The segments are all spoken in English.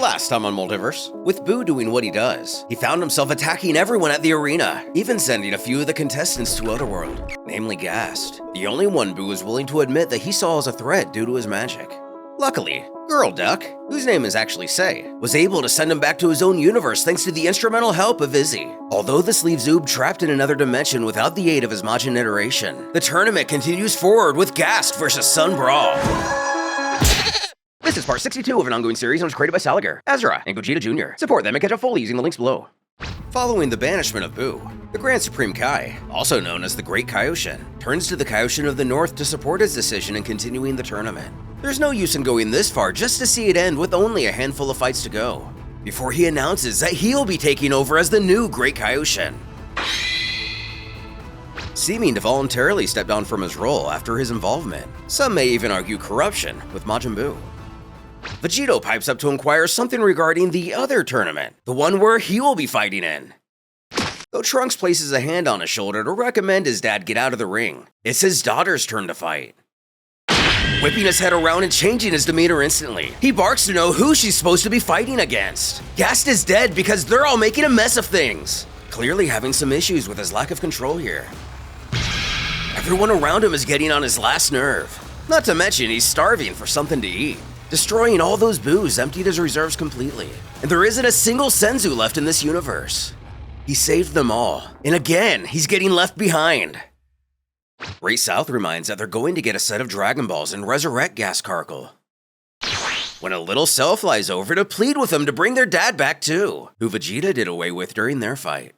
Last time on Multiverse, with Boo doing what he does, he found himself attacking everyone at the arena, even sending a few of the contestants to Otherworld, namely Gast, the only one Boo was willing to admit that he saw as a threat due to his magic. Luckily, Girl Duck, whose name is actually Say, was able to send him back to his own universe thanks to the instrumental help of Izzy. Although this leaves Oob trapped in another dimension without the aid of his Majin iteration, the tournament continues forward with Gast versus Sun Brawl. This is part 62 of an ongoing series and was created by Salagir, Asura, and Gogeta Jr. Support them and catch up fully using the links below. Following the banishment of Boo, the Grand Supreme Kai, also known as the Great Kaioshin, turns to the Kaioshin of the North to support his decision in continuing the tournament. There's no use in going this far just to see it end with only a handful of fights to go, before he announces that he'll be taking over as the new Great Kaioshin. Seeming to voluntarily step down from his role after his involvement, some may even argue corruption with Majin Buu. Vegito pipes up to inquire something regarding the other tournament, the one where he will be fighting in. Though Trunks places a hand on his shoulder to recommend his dad get out of the ring, it's his daughter's turn to fight. Whipping his head around and changing his demeanor instantly, he barks to know who she's supposed to be fighting against. Gast is dead because they're all making a mess of things, clearly having some issues with his lack of control here. Everyone around him is getting on his last nerve, not to mention he's starving for something to eat. Destroying all those boos emptied his reserves completely, and there isn't a single Senzu left in this universe. He saved them all, and again, he's getting left behind. Great South reminds that they're going to get a set of Dragon Balls and resurrect Gast Carcohl, when a little cell flies over to plead with them to bring their dad back too, who Vegeta did away with during their fight.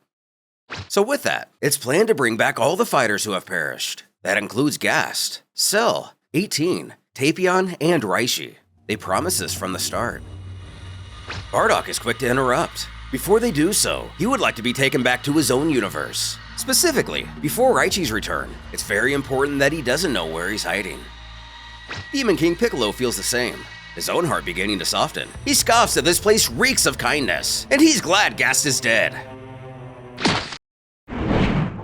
So with that, it's planned to bring back all the fighters who have perished. That includes Gast, Cell, 18, Tapion, and Raishi. They promise this from the start. Bardock is quick to interrupt. Before they do so, he would like to be taken back to his own universe. Specifically, before Raichi's return, it's very important that he doesn't know where he's hiding. Demon King Piccolo feels the same, his own heart beginning to soften. He scoffs that this place reeks of kindness, and he's glad Gast is dead.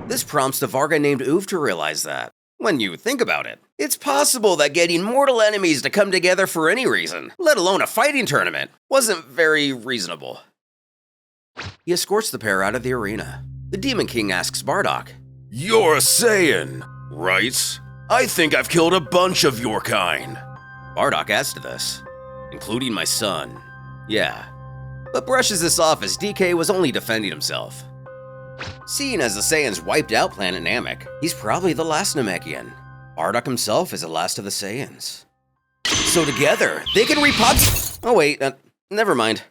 This prompts the Varga named Oob to realize that, when you think about it, it's possible that getting mortal enemies to come together for any reason, let alone a fighting tournament, wasn't very reasonable. He escorts the pair out of the arena. The Demon King asks Bardock, "You're a Saiyan, right? I think I've killed a bunch of your kind." Bardock adds to this, "Including my son. Yeah." But brushes this off as DK was only defending himself. Seeing as the Saiyans wiped out planet Namek, he's probably the last Namekian. Bardock himself is the last of the Saiyans. So together, they can Oh wait, never mind.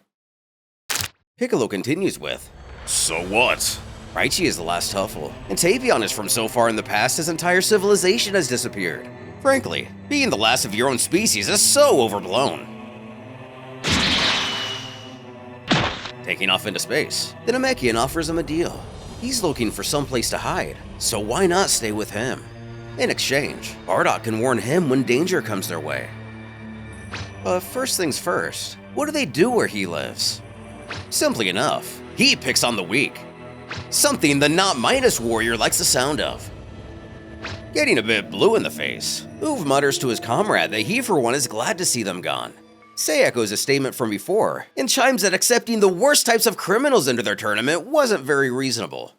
Piccolo continues with, "So what? Raichi is the last Huffle, and Tapion is from so far in the past his entire civilization has disappeared. Frankly, being the last of your own species is so overblown." Taking off into space, the Namekian offers him a deal. He's looking for some place to hide, so why not stay with him? In exchange, Bardock can warn him when danger comes their way. But first things first, what do they do where he lives? Simply enough, he picks on the weak. Something the Not Midas warrior likes the sound of. Getting a bit blue in the face, Oob mutters to his comrade that he for one is glad to see them gone. Say echoes a statement from before, and chimes that accepting the worst types of criminals into their tournament wasn't very reasonable.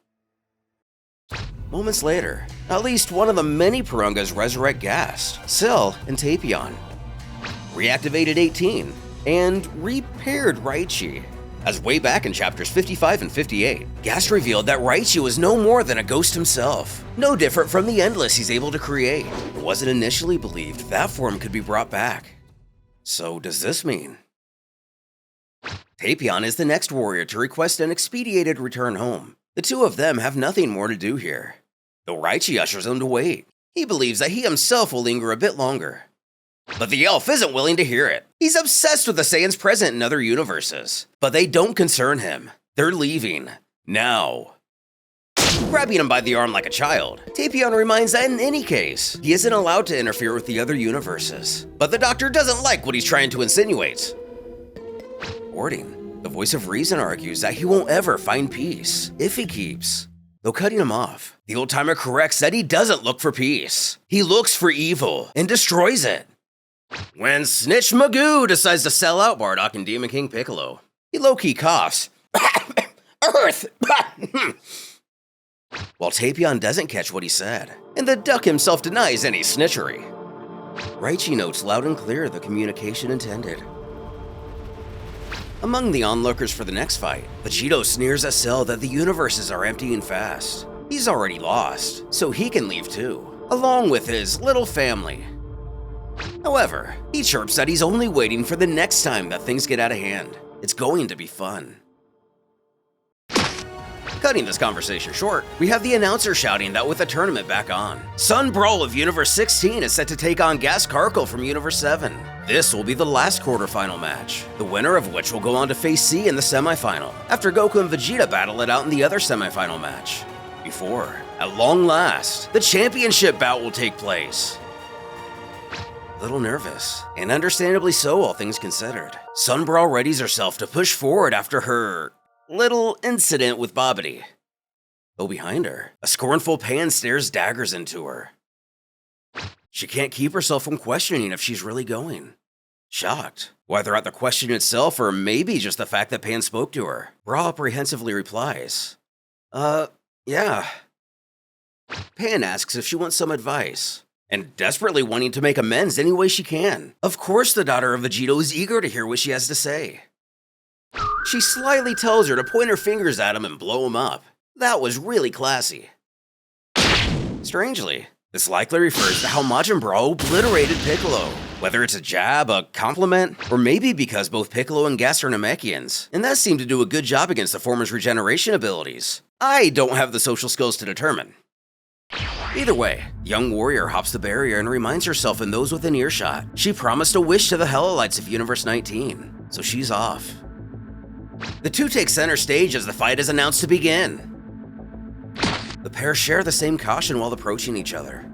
Moments later, at least one of the many Puehringers resurrect Gast, Cell, and Tapion, reactivated 18, and repaired Raichi. As way back in chapters 55 and 58, Gast revealed that Raichi was no more than a ghost himself, no different from the Endless he's able to create. It wasn't initially believed that form could be brought back. So does this mean? Tapion is the next warrior to request an expedited return home. The two of them have nothing more to do here, though Raichi ushers him to wait. He believes that he himself will linger a bit longer. But the elf isn't willing to hear it. He's obsessed with the Saiyans present in other universes, but they don't concern him. They're leaving. Now. Grabbing him by the arm like a child, Tapion reminds that in any case, he isn't allowed to interfere with the other universes. But the doctor doesn't like what he's trying to insinuate. Warding, the voice of reason argues that he won't ever find peace if he keeps. Though cutting him off, the old-timer corrects that he doesn't look for peace. He looks for evil and destroys it. when Snitch Magoo decides to sell out Bardock and Demon King Piccolo. He low-key coughs. Earth! While Tapion doesn't catch what he said, and the duck himself denies any snitchery. Raichi notes loud and clear the communication intended. Among the onlookers for the next fight, Vegito sneers at Cell that the universes are emptying fast. He's already lost, so he can leave too, along with his little family. However, he chirps that he's only waiting for the next time that things get out of hand. It's going to be fun. Cutting this conversation short, we have the announcer shouting that with the tournament back on, Sun Brawl of Universe 16 is set to take on Gast Carcohl from Universe 7. This will be the last quarterfinal match, the winner of which will go on to face C in the semifinal, after Goku and Vegeta battle it out in the other semifinal match. Before, at long last, the championship bout will take place. A little nervous, and understandably so all things considered, Sun Brawl readies herself to push forward after her little incident with Bobbity. Though behind her, a scornful Pan stares daggers into her. She can't keep herself from questioning if she's really going. Shocked, whether at the question itself or maybe just the fact that Pan spoke to her, Brawl apprehensively replies, yeah. Pan asks if she wants some advice, and desperately wanting to make amends any way she can. Of course the daughter of Vegito is eager to hear what she has to say. She slyly tells her to point her fingers at him and blow him up. That was really classy. Strangely, this likely refers to how Majin Buu obliterated Piccolo. Whether it's a jab, a compliment, or maybe because both Piccolo and Gast are Namekians, and that seemed to do a good job against the former's regeneration abilities. I don't have the social skills to determine. Either way, the young warrior hops the barrier and reminds herself and those within earshot she promised a wish to the Hellites of Universe 19, so she's off. The two take center stage as the fight is announced to begin. The pair share the same caution while approaching each other.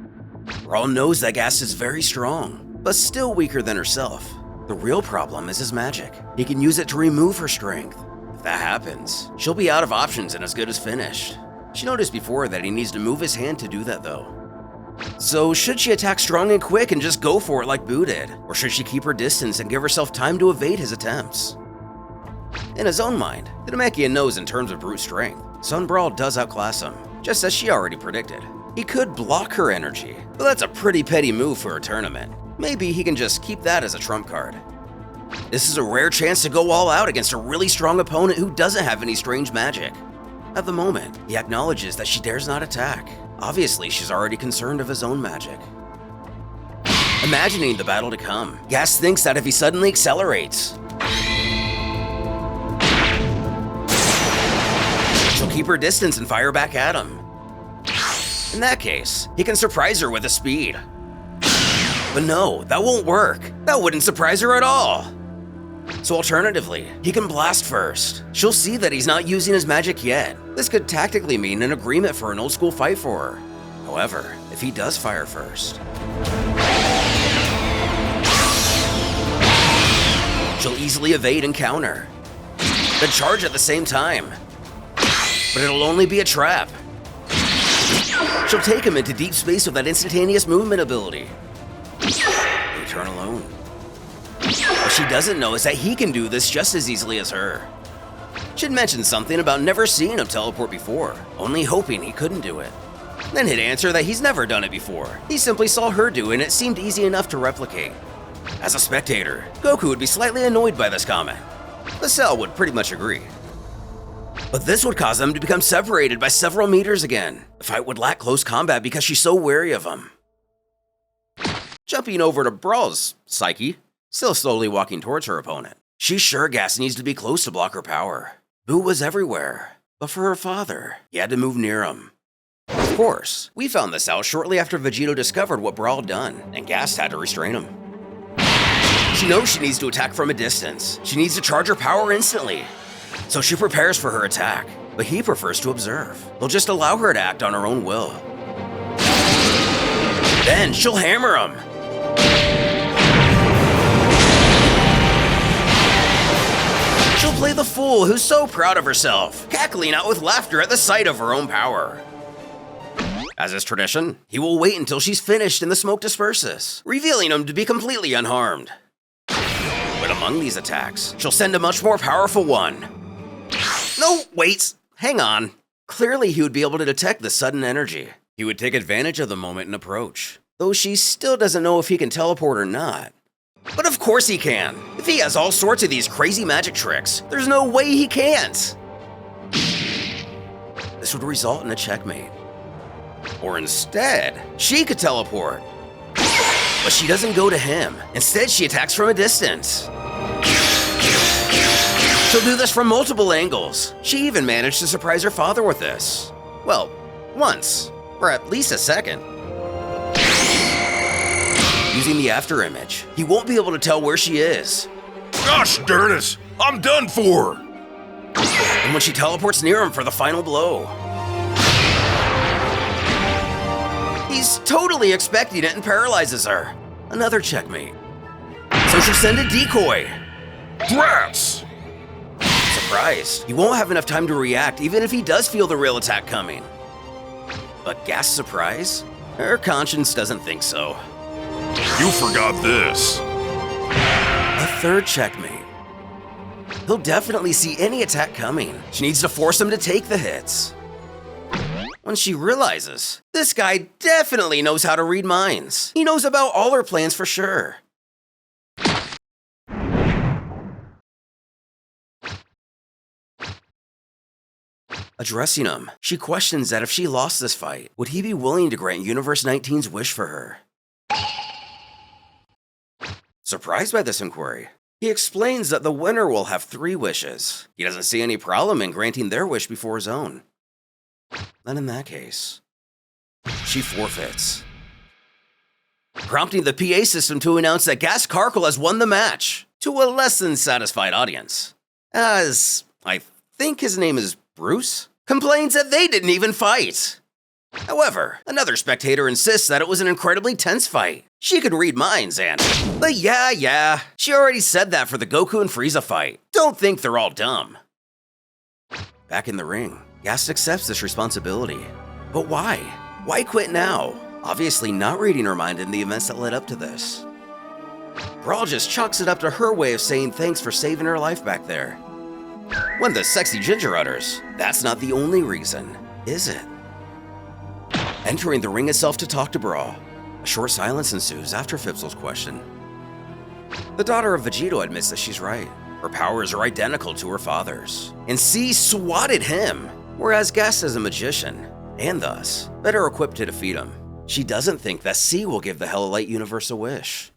Brawl knows that Gast is very strong, but still weaker than herself. The real problem is his magic. He can use it to remove her strength. If that happens, she'll be out of options and as good as finished. She noticed before that he needs to move his hand to do that though. So should she attack strong and quick and just go for it like Buu did? Or should she keep her distance and give herself time to evade his attempts? In his own mind, the Namekian knows in terms of brute strength, Sun Brawl does outclass him, just as she already predicted. He could block her energy, but that's a pretty petty move for a tournament. Maybe he can just keep that as a trump card. This is a rare chance to go all out against a really strong opponent who doesn't have any strange magic. At the moment, he acknowledges that she dares not attack. Obviously, she's already concerned of his own magic. Imagining the battle to come, Gast thinks that if he suddenly accelerates, she'll keep her distance and fire back at him. In that case, he can surprise her with his speed. But no, that won't work. That wouldn't surprise her at all. So alternatively, he can blast first. She'll see that he's not using his magic yet. This could tactically mean an agreement for an old school fight for her. However, if he does fire first, she'll easily evade and counter, then charge at the same time. But it'll only be a trap. She'll take him into deep space with that instantaneous movement ability. He'll turn alone. What she doesn't know is that he can do this just as easily as her. She'd mentioned something about never seeing him teleport before, only hoping he couldn't do it. Then he'd answer that he's never done it before. He simply saw her do it and it seemed easy enough to replicate. As a spectator, Goku would be slightly annoyed by this comment. The Cell would pretty much agree. But this would cause them to become separated by several meters again. The fight would lack close combat because she's so wary of him. Jumping over to Brawl's psyche, still slowly walking towards her opponent. She's sure Gast needs to be close to block her power. Buu was everywhere, but for her father, he had to move near him. Of course, we found this out shortly after Vegito discovered what Brawl had done, and Gast had to restrain him. She knows she needs to attack from a distance. She needs to charge her power instantly. So she prepares for her attack, but he prefers to observe. He'll just allow her to act on her own will. Then she'll hammer him. She'll play the fool who's so proud of herself, cackling out with laughter at the sight of her own power. As is tradition, he will wait until she's finished and the smoke disperses, revealing him to be completely unharmed. But among these attacks, she'll send a much more powerful one. No, wait, hang on. Clearly he would be able to detect the sudden energy. He would take advantage of the moment and approach, though she still doesn't know if he can teleport or not. But of course he can. If he has all sorts of these crazy magic tricks, there's no way he can't. This would result in a checkmate. Or instead, she could teleport. But she doesn't go to him. Instead, she attacks from a distance. She'll do this from multiple angles. She even managed to surprise her father with this. Well, once, or at least a second. Using the after image, he won't be able to tell where she is. Gosh darn it, I'm done for. And when she teleports near him for the final blow, he's totally expecting it and paralyzes her. Another checkmate. So she'll send a decoy. Drats! Surprised, he won't have enough time to react even if he does feel the real attack coming. But Gast's surprise? Her conscience doesn't think so. You forgot this. A third checkmate. He'll definitely see any attack coming. She needs to force him to take the hits. When she realizes, this guy definitely knows how to read minds. He knows about all her plans for sure. Addressing him, she questions that if she lost this fight, would he be willing to grant Universe 19's wish for her? Surprised by this inquiry, he explains that the winner will have 3 wishes. He doesn't see any problem in granting their wish before his own. Then in that case, she forfeits, prompting the PA system to announce that Gast Carcohl has won the match to a less than satisfied audience, as I think his name is Bruce, complains that they didn't even fight. However, another spectator insists that it was an incredibly tense fight. She could read minds but yeah, she already said that for the Goku and Frieza fight. Don't think they're all dumb. Back in the ring, Gast accepts this responsibility. But why? Why quit now? Obviously not reading her mind in the events that led up to this. Brawl just chalks it up to her way of saying thanks for saving her life back there. When the sexy ginger utters, that's not the only reason, is it? Entering the ring itself to talk to Brawl, a short silence ensues after Fipsel's question. The daughter of Vegito admits that she's right. Her powers are identical to her father's, and C swatted him, whereas Gast is a magician, and thus, better equipped to defeat him. She doesn't think that C will give the Hellite universe a wish.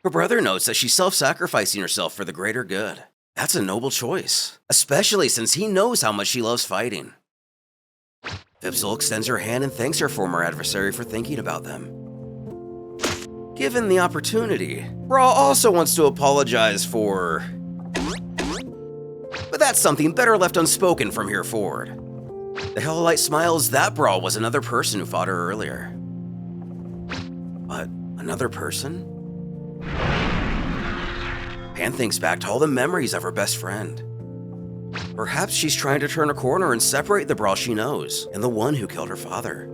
Her brother notes that she's self-sacrificing herself for the greater good. That's a noble choice, especially since he knows how much she loves fighting. Fipsel extends her hand and thanks her former adversary for thinking about them. Given the opportunity, Brawl also wants to apologize for... But that's something better left unspoken from here forward. The Hellite smiles that Brawl was another person who fought her earlier. But another person? Pan thinks back to all the memories of her best friend. Perhaps she's trying to turn a corner and separate the Brawl she knows and the one who killed her father.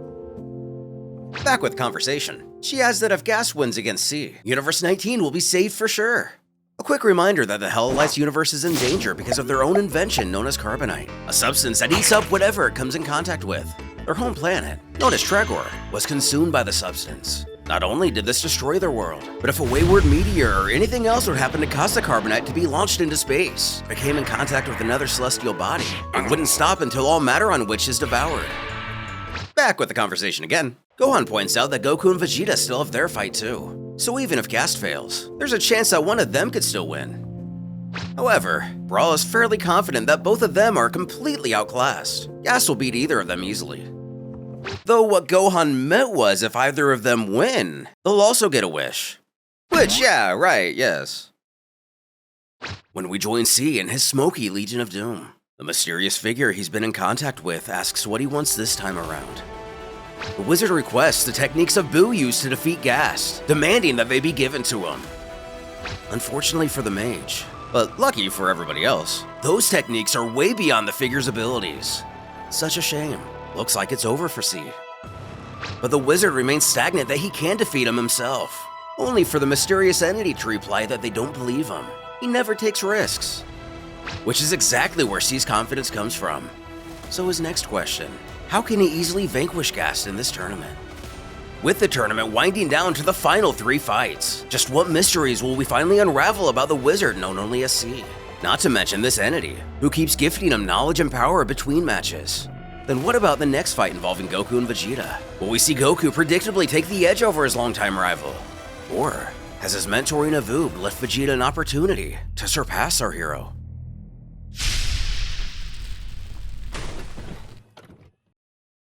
Back with conversation, she adds that if Gast wins against C, Universe 19 will be saved for sure. A quick reminder that the Hellite's universe is in danger because of their own invention known as carbonite, a substance that eats up whatever it comes in contact with. Their home planet, known as Tregor, was consumed by the substance. Not only did this destroy their world, but if a wayward meteor or anything else would happen to cause the carbonite to be launched into space, it came in contact with another celestial body, and wouldn't stop until all matter on which is devoured. Back with the conversation again, Gohan points out that Goku and Vegeta still have their fight too. So even if Gast fails, there's a chance that one of them could still win. However, Brawl is fairly confident that both of them are completely outclassed. Gast will beat either of them easily. Though what Gohan meant was if either of them win, they'll also get a wish. Which, yeah, right, yes. When we join C and his smoky Legion of Doom, the mysterious figure he's been in contact with asks what he wants this time around. The wizard requests the techniques of Buu used to defeat Gast, demanding that they be given to him. Unfortunately for the mage, but lucky for everybody else, those techniques are way beyond the figure's abilities. Such a shame. Looks like it's over for C. But the wizard remains stagnant that he can defeat him himself, only for the mysterious entity to reply that they don't believe him. He never takes risks. Which is exactly where C's confidence comes from. So his next question, how can he easily vanquish Gast in this tournament? With the tournament winding down to the final 3 fights, just what mysteries will we finally unravel about the wizard known only as C? Not to mention this entity, who keeps gifting him knowledge and power between matches. Then what about the next fight involving Goku and Vegeta? Will we see Goku predictably take the edge over his longtime rival? Or has his mentoring of Oob left Vegeta an opportunity to surpass our hero?